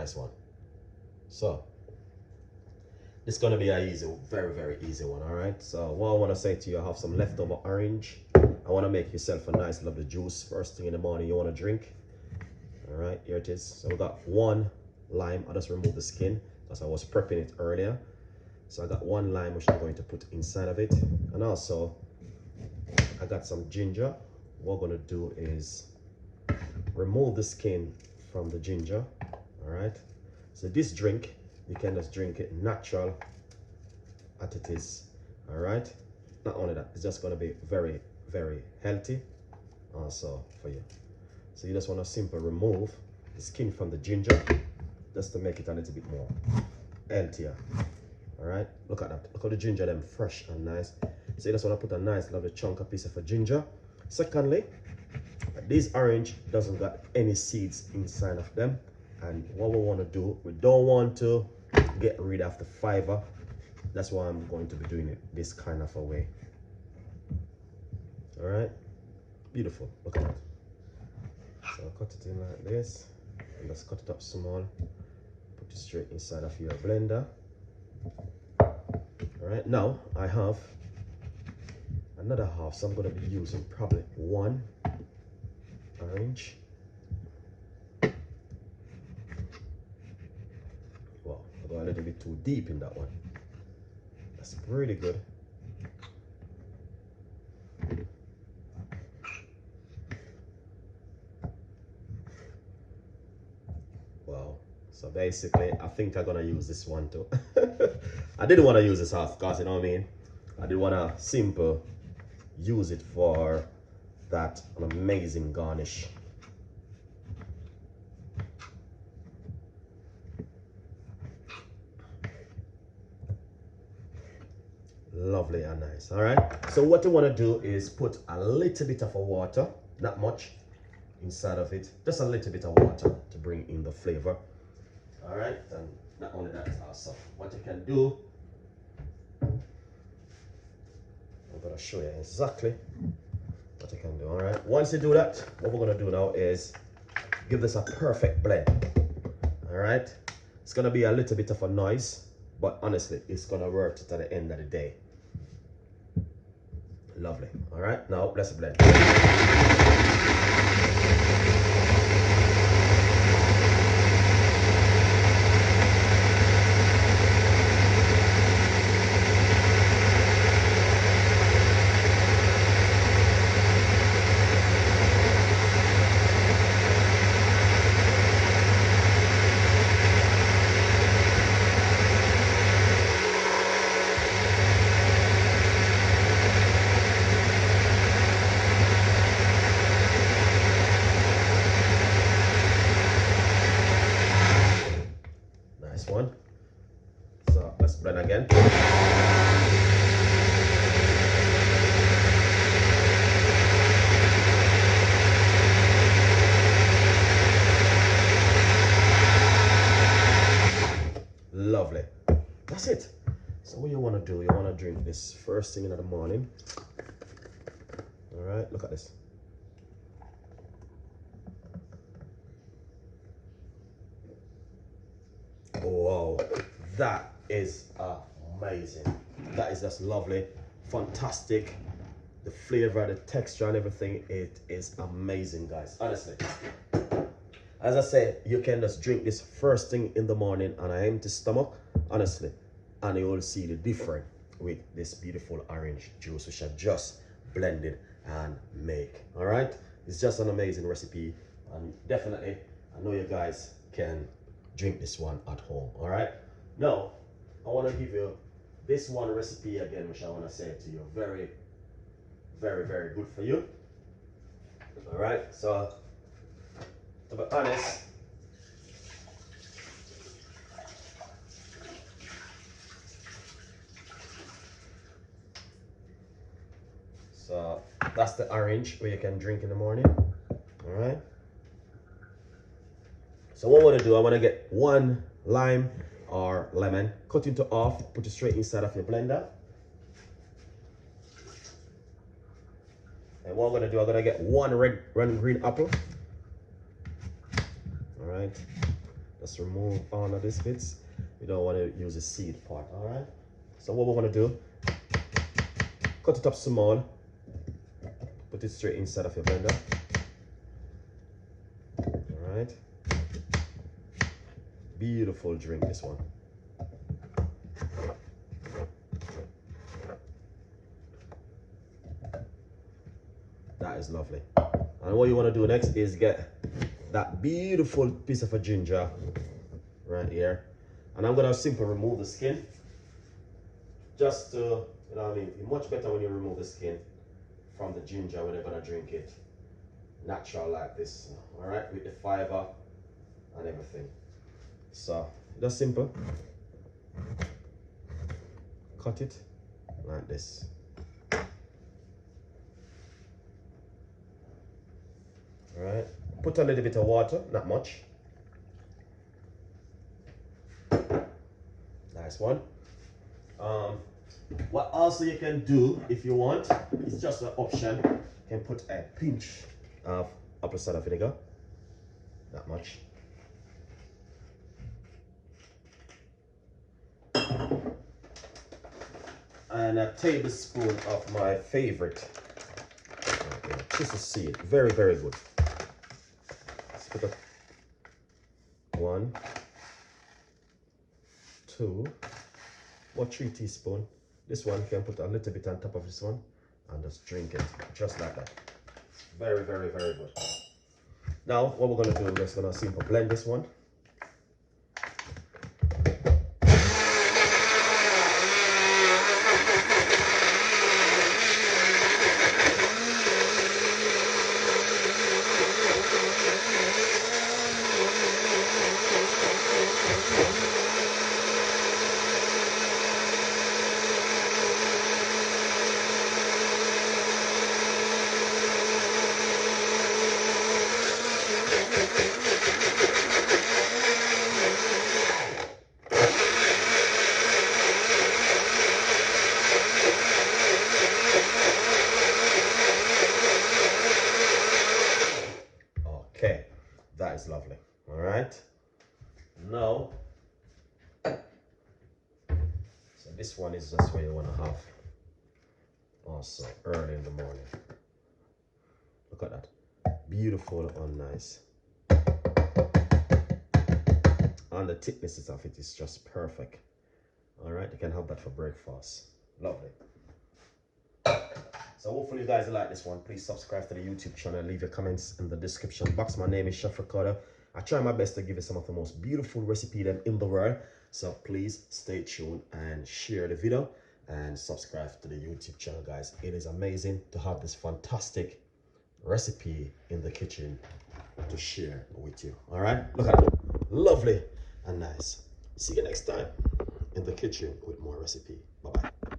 Nice one. So it's gonna be an easy, very, very easy one. All right. So what I want to say to you, I have some leftover orange. I want to make yourself a nice lovely juice first thing in the morning you want to drink. All right, here it is. So we got one lime. I just removed the skin because I was prepping it earlier. So I got one lime which I'm going to put inside of it, and also I got some ginger. What we're gonna do is remove the skin from the ginger. All right. So this drink, you can just drink it natural as it is. All right. Not only that, it's just gonna be very, very healthy also for you. So you just want to simply remove the skin from the ginger just to make it a little bit more healthier. All right, look at that. Look at the ginger, them fresh and nice. So you just want to put a nice lovely chunk of piece of ginger. Secondly, this orange doesn't got any seeds inside of them, and what we want to do, we don't want to get rid of the fiber. That's why I'm going to be doing it this kind of a way. All right, beautiful. Look at that. So I'll cut it in like this, and just cut it up small. Put it straight inside of your blender. All right, now I have another half, so I'm going to be using probably one orange. Wow, I got a little bit too deep in that one. That's pretty good. Wow. So basically, I think I'm gonna use this one too. I didn't want to use this half because, you know what I mean, I did want to simple use it for that an amazing garnish. Lovely and nice. All right, so what you want to do is put a little bit of water, not much, inside of it, just a little bit of water to bring in the flavor. All right, and not only that, also what you can do, I'm gonna show you exactly what you can do. All right, once you do that, what we're gonna do now is give this a perfect blend. All right, it's gonna be a little bit of a noise, but honestly, it's gonna work it at the end of the day. Lovely. All right, now let's blend. One. So let's blend again. Lovely. That's it. So what you want to do, you want to drink this first thing in the morning. All right, look at this. Wow, that is amazing. That is just lovely, fantastic. The flavor, the texture and everything, it is amazing, guys, honestly. As I said, you can just drink this first thing in the morning on an empty stomach, honestly, and you will see the difference with this beautiful orange juice which I just blended and make. All right, it's just an amazing recipe, and definitely I know you guys can drink this one at home. All right, now I want to give you this one recipe again, which I want to say to you, very, very, very good for you. All right, so to be honest, so that's the orange where you can drink in the morning. All right, so what I want to do, I want to get one lime or lemon, cut into half, put it straight inside of your blender. And what I'm going to do, I'm going to get one red green apple. All right, Just remove all of these bits. We don't want to use the seed part, all right? So what we're gonna do, cut it up small, put it straight inside of your blender. All right. Beautiful drink, this one. That is lovely. And what you want to do next is get that beautiful piece of a ginger right here. And I'm gonna simply remove the skin. Just to, you know what I mean, it's much better when you remove the skin from the ginger when you're gonna drink it natural like this. All right, with the fiber and everything. So that's simple. Cut it like this. All right, put a little bit of water, not much. Nice one. What also you can do if you want, it's just an option. You can put a pinch of apple cider vinegar, not much. And a tablespoon of my favorite chisel seed. Very, very good. Let's put up 1, 2, or 3 teaspoons. This one you can put a little bit on top of this one and just drink it just like that. Very, very, very good. Now what we're gonna do, we're just gonna simply blend this one. Okay, that is lovely. All right. Now, so this one is just what you want to have also early in the morning. Look at that. Beautiful and nice. And the thicknesses of it is just perfect. All right, you can have that for breakfast. Lovely. So hopefully you guys like this one. Please subscribe to the YouTube channel. Leave your comments in the description box. My name is Chef Ricardo. I try my best to give you some of the most beautiful recipes in the world. So please stay tuned and share the video and subscribe to the YouTube channel, guys. It is amazing to have this fantastic recipe in the kitchen to share with you. All right, look at it. Lovely and nice. See you next time in the kitchen with more recipe. Bye-bye.